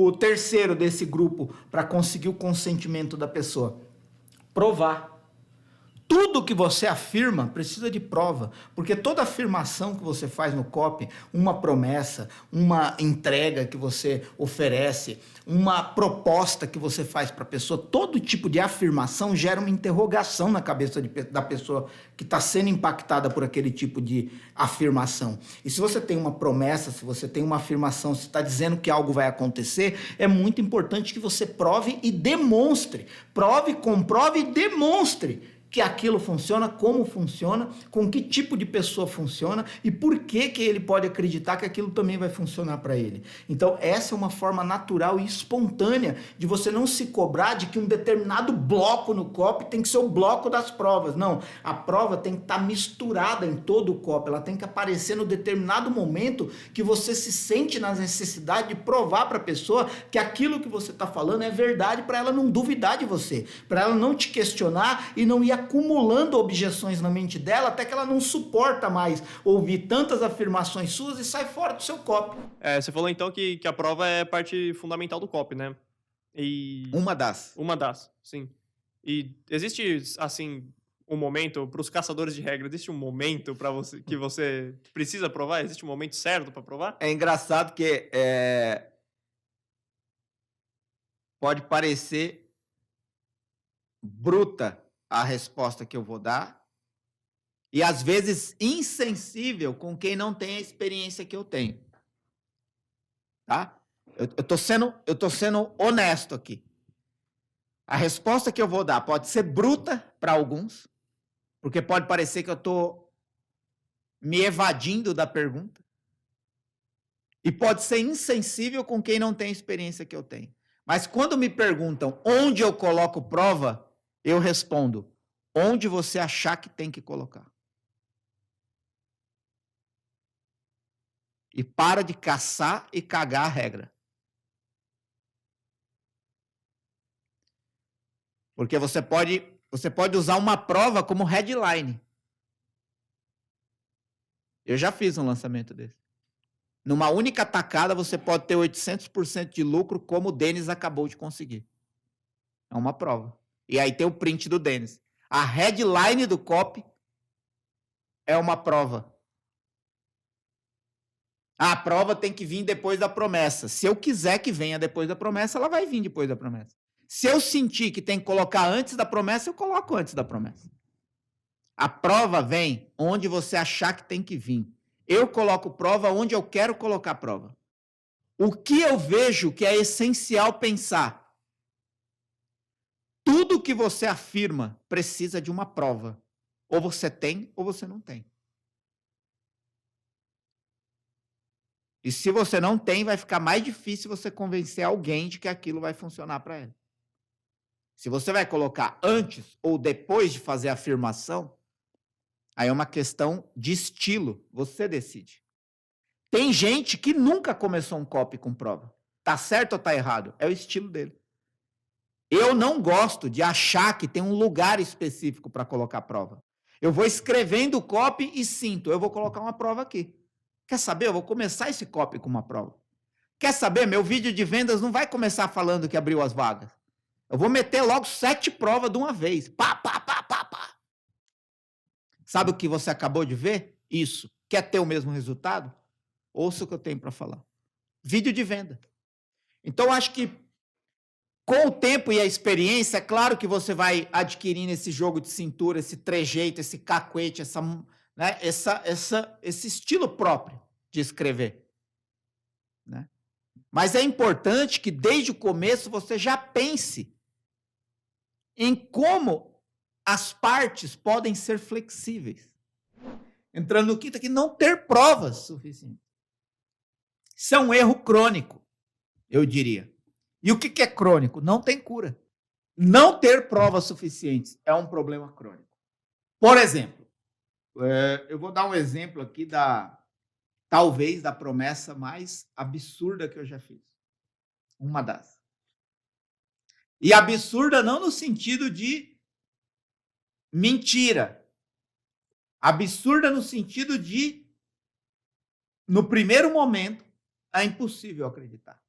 o terceiro desse grupo para conseguir o consentimento da pessoa? Provar. Tudo que você afirma precisa de prova, porque toda afirmação que você faz no copy, uma promessa, uma entrega que você oferece, uma proposta que você faz para a pessoa, todo tipo de afirmação gera uma interrogação na cabeça da pessoa que está sendo impactada por aquele tipo de afirmação. E se você tem uma promessa, se você tem uma afirmação, se está dizendo que algo vai acontecer, é muito importante que você prove e demonstre. Prove, comprove e demonstre que aquilo funciona, como funciona, com que tipo de pessoa funciona e por que que ele pode acreditar que aquilo também vai funcionar para ele. Então, essa é uma forma natural e espontânea de você não se cobrar de que um determinado bloco no copy tem que ser o bloco das provas. Não, a prova tem que estar misturada em todo o copy, ela tem que aparecer no determinado momento que você se sente na necessidade de provar para a pessoa que aquilo que você está falando é verdade, para ela não duvidar de você, para ela não te questionar e não ir acumulando objeções na mente dela até que ela não suporta mais ouvir tantas afirmações suas e sai fora do seu copy. Você falou então que a prova é parte fundamental do copy, né? Uma das. Sim. E existe, assim, um momento, para os caçadores de regra, existe um momento para você que você precisa provar? Existe um momento certo para provar? É engraçado que pode parecer bruta a resposta que eu vou dar e às vezes insensível com quem não tem a experiência que eu tenho. Tá? Eu tô sendo honesto aqui. A resposta que eu vou dar pode ser bruta para alguns, porque pode parecer que eu tô me evadindo da pergunta. E pode ser insensível com quem não tem a experiência que eu tenho. Mas quando me perguntam onde eu coloco prova, eu respondo: onde você achar que tem que colocar. E para de caçar e cagar a regra. Porque você pode usar uma prova como headline. Eu já fiz um lançamento desse. Numa única tacada, você pode ter 800% de lucro, como o Denis acabou de conseguir. É uma prova. E aí tem o print do Denis. A headline do copy é uma prova. A prova tem que vir depois da promessa. Se eu quiser que venha depois da promessa, ela vai vir depois da promessa. Se eu sentir que tem que colocar antes da promessa, eu coloco antes da promessa. A prova vem onde você achar que tem que vir. Eu coloco prova onde eu quero colocar prova. O que eu vejo que é essencial pensar? Tudo que você afirma precisa de uma prova. Ou você tem, ou você não tem. E se você não tem, vai ficar mais difícil você convencer alguém de que aquilo vai funcionar para ele. Se você vai colocar antes ou depois de fazer a afirmação, aí é uma questão de estilo, você decide. Tem gente que nunca começou um copy com prova. Tá certo ou tá errado? É o estilo dele. Eu não gosto de achar que tem um lugar específico para colocar prova. Eu vou escrevendo o copy e sinto, eu vou colocar uma prova aqui. Quer saber? Eu vou começar esse copy com uma prova. Quer saber? Meu vídeo de vendas não vai começar falando que abriu as vagas. Eu vou meter logo 7 provas de uma vez. Pá, pá, pá, pá, pá. Sabe o que você acabou de ver? Isso. Quer ter o mesmo resultado? Ouça o que eu tenho para falar. Vídeo de venda. Então, acho que com o tempo e a experiência, é claro que você vai adquirindo esse jogo de cintura, esse trejeito, esse cacuete, esse estilo próprio de escrever. Né? Mas é importante que desde o começo você já pense em como as partes podem ser flexíveis. Entrando no quinto aqui, não ter provas suficientes. Isso é um erro crônico, eu diria. E o que é crônico? Não tem cura. Não ter provas suficientes é um problema crônico. Por exemplo, eu vou dar um exemplo aqui talvez da promessa mais absurda que eu já fiz. Uma das. E absurda não no sentido de mentira. Absurda no sentido de, no primeiro momento, é impossível acreditar.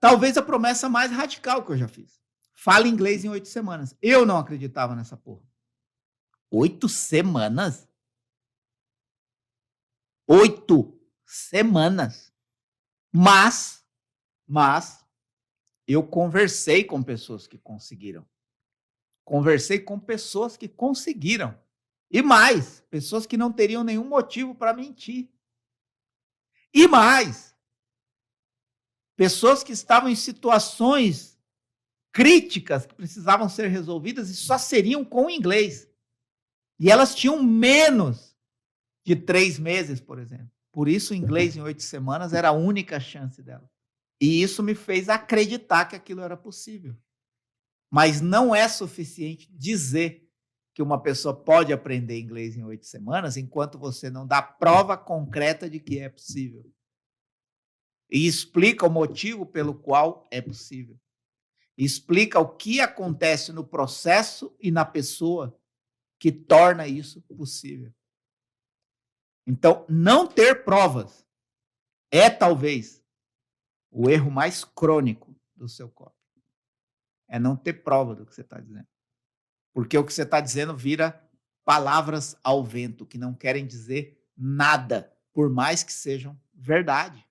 Talvez a promessa mais radical que eu já fiz. Fala inglês em 8 semanas. Eu não acreditava nessa porra. 8 semanas? 8 semanas. Mas eu conversei com pessoas que conseguiram. Conversei com pessoas que conseguiram. E mais, pessoas que não teriam nenhum motivo para mentir. E mais, pessoas que estavam em situações críticas que precisavam ser resolvidas e só seriam com o inglês. E elas tinham menos de 3 meses, por exemplo. Por isso, o inglês em 8 semanas era a única chance dela. E isso me fez acreditar que aquilo era possível. Mas não é suficiente dizer que uma pessoa pode aprender inglês em 8 semanas enquanto você não dá prova concreta de que é possível. E explica o motivo pelo qual é possível. E explica o que acontece no processo e na pessoa que torna isso possível. Então, não ter provas é talvez o erro mais crônico do seu copy. É não ter prova do que você está dizendo. Porque o que você está dizendo vira palavras ao vento, que não querem dizer nada, por mais que sejam verdade.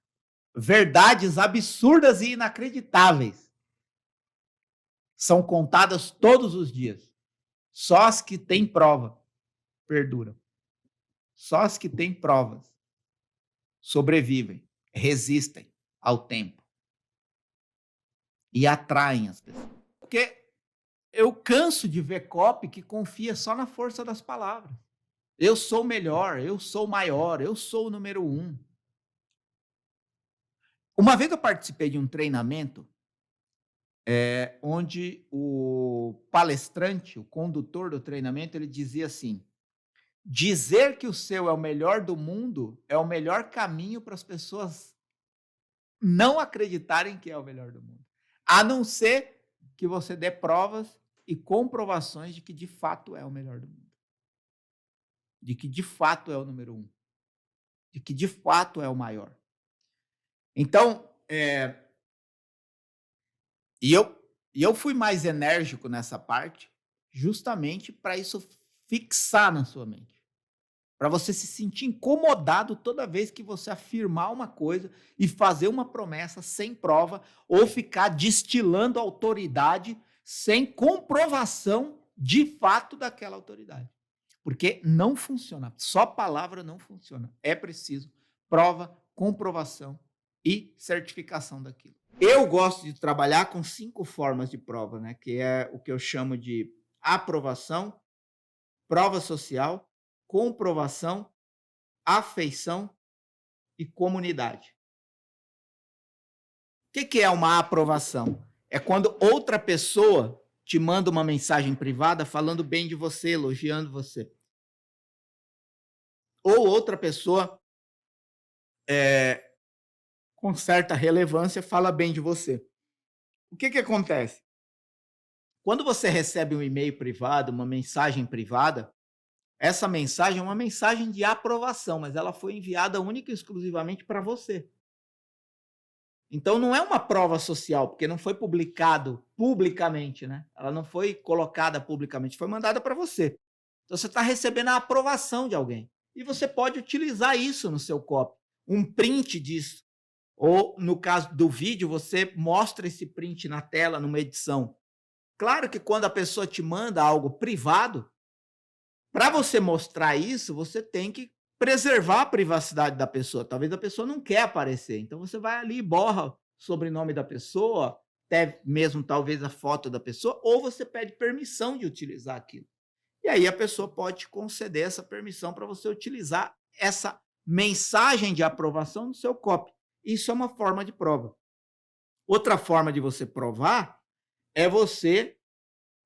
Verdades absurdas e inacreditáveis são contadas todos os dias. Só as que têm prova perduram. Só as que têm provas sobrevivem, resistem ao tempo e atraem as pessoas. Porque eu canso de ver copy que confia só na força das palavras. Eu sou melhor, eu sou maior, eu sou o número 1. Uma vez eu participei de um treinamento onde o palestrante, o condutor do treinamento, ele dizia assim: dizer que o seu é o melhor do mundo é o melhor caminho para as pessoas não acreditarem que é o melhor do mundo. A não ser que você dê provas e comprovações de que de fato é o melhor do mundo. De que de fato é o número 1. De que de fato é o maior. Então, E eu fui mais enérgico nessa parte, justamente para isso fixar na sua mente. Para você se sentir incomodado toda vez que você afirmar uma coisa e fazer uma promessa sem prova ou ficar destilando autoridade sem comprovação de fato daquela autoridade. Porque não funciona. Só palavra não funciona. É preciso prova, comprovação e certificação daquilo. Eu gosto de trabalhar com 5 formas de prova, né? Que é o que eu chamo de aprovação, prova social, comprovação, afeição e comunidade. O que é uma aprovação? É quando outra pessoa te manda uma mensagem privada falando bem de você, elogiando você. Ou outra pessoa com certa relevância fala bem de você. O que acontece? Quando você recebe um e-mail privado, uma mensagem privada, essa mensagem é uma mensagem de aprovação, mas ela foi enviada única e exclusivamente para você. Então não é uma prova social, porque não foi publicado publicamente, né? Ela não foi colocada publicamente, foi mandada para você. Então você está recebendo a aprovação de alguém. E você pode utilizar isso no seu copy. Um print disso. Ou, no caso do vídeo, você mostra esse print na tela, numa edição. Claro que quando a pessoa te manda algo privado, para você mostrar isso, você tem que preservar a privacidade da pessoa. Talvez a pessoa não quer aparecer. Então, você vai ali e borra o sobrenome da pessoa, até mesmo talvez a foto da pessoa, ou você pede permissão de utilizar aquilo. E aí a pessoa pode te conceder essa permissão para você utilizar essa mensagem de aprovação no seu copy. Isso é uma forma de prova. Outra forma de você provar é você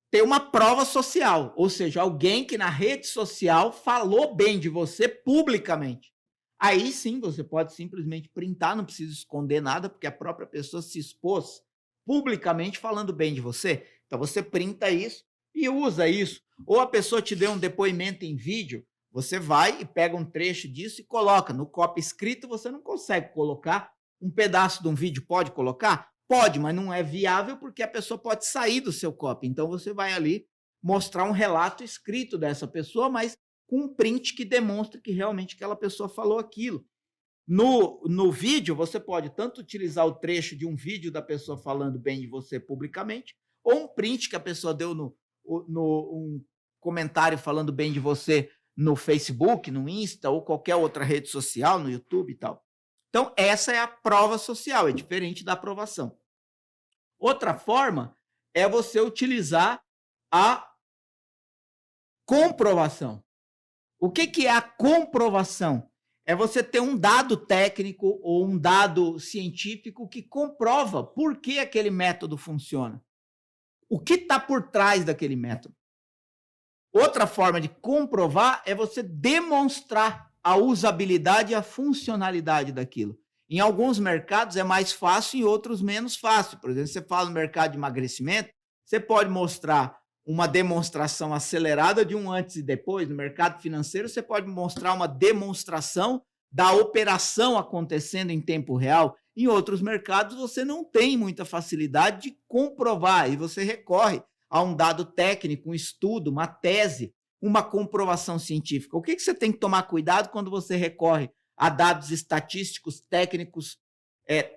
ter uma prova social, ou seja, alguém que na rede social falou bem de você publicamente. Aí sim, você pode simplesmente printar, não precisa esconder nada, porque a própria pessoa se expôs publicamente falando bem de você. Então você printa isso e usa isso. Ou a pessoa te deu um depoimento em vídeo, você vai e pega um trecho disso e coloca. No copy escrito você não consegue colocar. Um pedaço de um vídeo pode colocar? Pode, mas não é viável porque a pessoa pode sair do seu copy. Então, você vai ali mostrar um relato escrito dessa pessoa, mas com um print que demonstre que realmente aquela pessoa falou aquilo. No vídeo, você pode tanto utilizar o trecho de um vídeo da pessoa falando bem de você publicamente, ou um print que a pessoa deu um comentário falando bem de você no Facebook, no Insta, ou qualquer outra rede social, no YouTube e tal. Então, essa é a prova social, é diferente da aprovação. Outra forma é você utilizar a comprovação. O que é a comprovação? É você ter um dado técnico ou um dado científico que comprova por que aquele método funciona. O que está por trás daquele método. Outra forma de comprovar é você demonstrar a usabilidade e a funcionalidade daquilo. Em alguns mercados é mais fácil, em outros menos fácil. Por exemplo, você fala no mercado de emagrecimento, você pode mostrar uma demonstração acelerada de um antes e depois. No mercado financeiro, você pode mostrar uma demonstração da operação acontecendo em tempo real. Em outros mercados, você não tem muita facilidade de comprovar e você recorre a um dado técnico, um estudo, uma tese, uma comprovação científica. O que você tem que tomar cuidado quando você recorre a dados estatísticos, técnicos,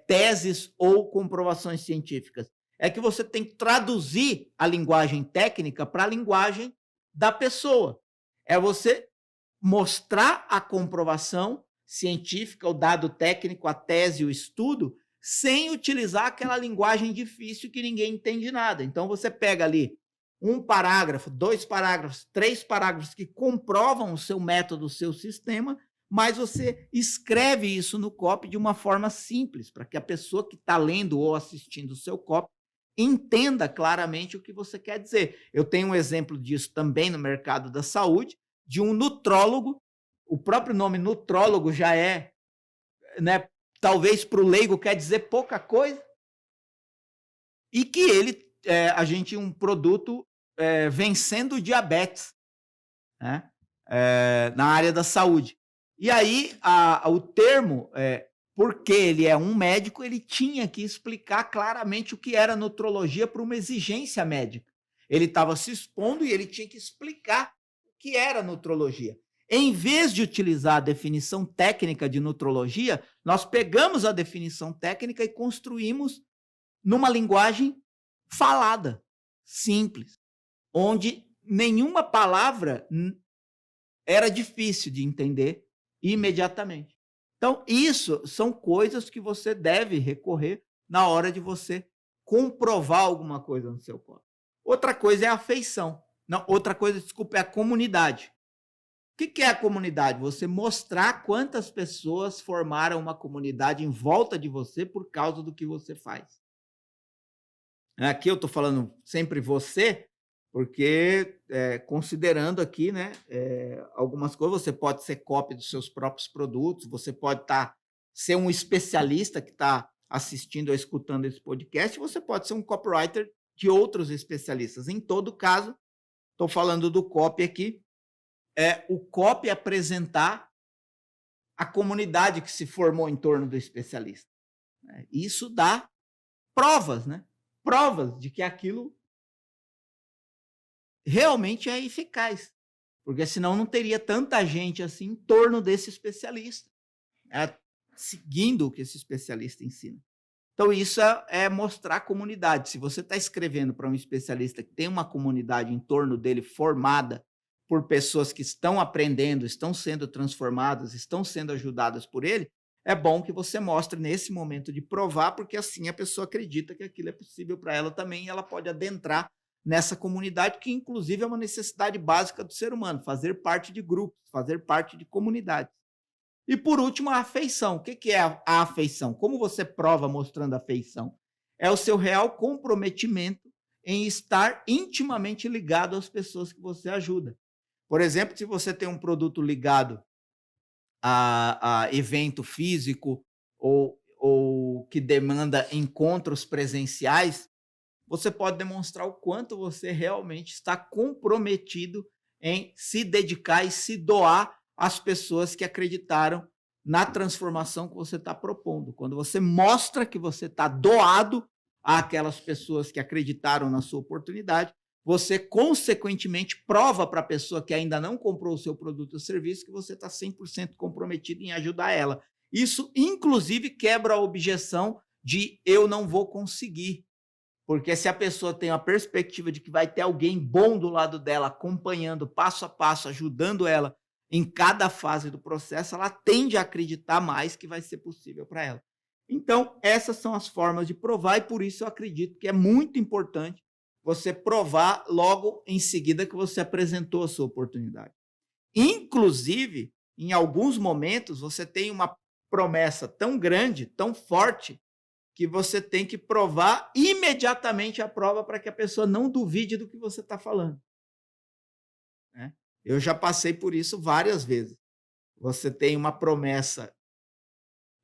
teses ou comprovações científicas? É que você tem que traduzir a linguagem técnica para a linguagem da pessoa. É você mostrar a comprovação científica, o dado técnico, a tese, o estudo, sem utilizar aquela linguagem difícil que ninguém entende nada. Então, você pega ali um parágrafo, 2 parágrafos, 3 parágrafos que comprovam o seu método, o seu sistema, mas você escreve isso no copy de uma forma simples, para que a pessoa que está lendo ou assistindo o seu copy entenda claramente o que você quer dizer. Eu tenho um exemplo disso também no mercado da saúde, de um nutrólogo. O próprio nome nutrólogo já é, né, talvez para o leigo quer dizer pouca coisa, e que ele, a gente, um produto vencendo o diabetes, né, na área da saúde. E aí, o termo, porque ele é um médico, ele tinha que explicar claramente o que era nutrologia para uma exigência médica. Ele estava se expondo e ele tinha que explicar o que era nutrologia. Em vez de utilizar a definição técnica de nutrologia, nós pegamos a definição técnica e construímos numa linguagem falada, simples, onde nenhuma palavra era difícil de entender imediatamente. Então, isso são coisas que você deve recorrer na hora de você comprovar alguma coisa no seu código. Outra coisa é a afeição. Não, outra coisa, desculpa, é a comunidade. O que é a comunidade? Você mostrar quantas pessoas formaram uma comunidade em volta de você por causa do que você faz. Aqui eu estou falando sempre você, porque considerando aqui, né, algumas coisas, você pode ser cópia dos seus próprios produtos, você pode ser um especialista que está assistindo ou escutando esse podcast, você pode ser um copywriter de outros especialistas. Em todo caso, estou falando do copy aqui, o copy apresentar a comunidade que se formou em torno do especialista. Isso dá provas, né? Provas de que aquilo realmente é eficaz, porque senão não teria tanta gente assim em torno desse especialista, seguindo o que esse especialista ensina. Então, isso é mostrar a comunidade. Se você está escrevendo para um especialista que tem uma comunidade em torno dele formada por pessoas que estão aprendendo, estão sendo transformadas, estão sendo ajudadas por ele, é bom que você mostre nesse momento de provar, porque assim a pessoa acredita que aquilo é possível para ela também e ela pode adentrar nessa comunidade, que inclusive é uma necessidade básica do ser humano, fazer parte de grupos, fazer parte de comunidades. E por último, a afeição. O que é a afeição? Como você prova mostrando afeição? É o seu real comprometimento em estar intimamente ligado às pessoas que você ajuda. Por exemplo, se você tem um produto ligado a evento físico ou que demanda encontros presenciais, você pode demonstrar o quanto você realmente está comprometido em se dedicar e se doar às pessoas que acreditaram na transformação que você está propondo. Quando você mostra que você está doado àquelas pessoas que acreditaram na sua oportunidade, você, consequentemente, prova para a pessoa que ainda não comprou o seu produto ou serviço que você está 100% comprometido em ajudar ela. Isso, inclusive, quebra a objeção de eu não vou conseguir. Porque se a pessoa tem a perspectiva de que vai ter alguém bom do lado dela, acompanhando passo a passo, ajudando ela em cada fase do processo, ela tende a acreditar mais que vai ser possível para ela. Então, essas são as formas de provar e por isso eu acredito que é muito importante você provar logo em seguida que você apresentou a sua oportunidade. Inclusive, em alguns momentos, você tem uma promessa tão grande, tão forte, que você tem que provar imediatamente a prova para que a pessoa não duvide do que você está falando. Né? Eu já passei por isso várias vezes. Você tem uma promessa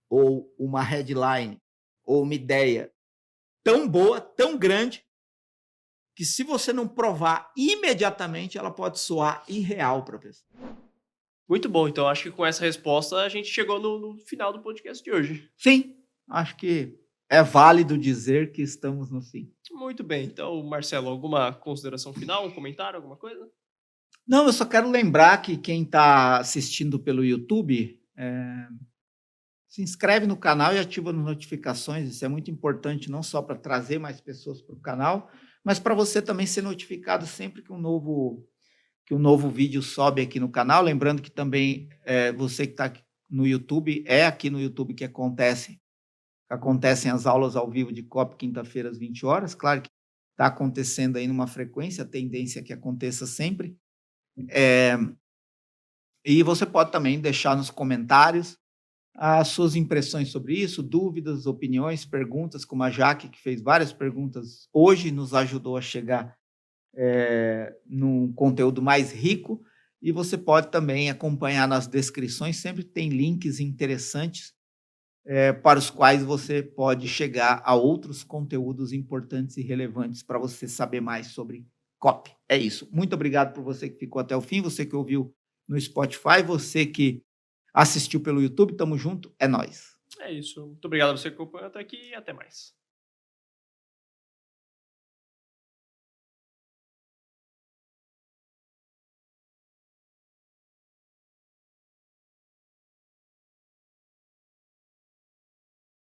ou uma headline ou uma ideia tão boa, tão grande, que se você não provar imediatamente, ela pode soar irreal para a pessoa. Muito bom, então acho que com essa resposta a gente chegou no final do podcast de hoje. Sim, acho que é válido dizer que estamos no fim. Muito bem, então, Marcelo, alguma consideração final, um comentário, alguma coisa? Não, eu só quero lembrar que quem está assistindo pelo YouTube, se inscreve no canal e ativa as notificações. Isso é muito importante, não só para trazer mais pessoas para o canal, mas para você também ser notificado sempre que um novo vídeo sobe aqui no canal. Lembrando que também você que está no YouTube, é aqui no YouTube que acontecem as aulas ao vivo de COP, quinta-feira às 20 horas. Claro que está acontecendo aí numa frequência, a tendência é que aconteça sempre. E você pode também deixar nos comentários as suas impressões sobre isso, dúvidas, opiniões, perguntas, como a Jaque, que fez várias perguntas hoje, nos ajudou a chegar num conteúdo mais rico. E você pode também acompanhar nas descrições, sempre tem links interessantes para os quais você pode chegar a outros conteúdos importantes e relevantes para você saber mais sobre COP. É isso. Muito obrigado por você que ficou até o fim, você que ouviu no Spotify, você que assistiu pelo YouTube, tamo junto, é nóis. É isso. Muito obrigado a você que acompanhou até aqui e até mais.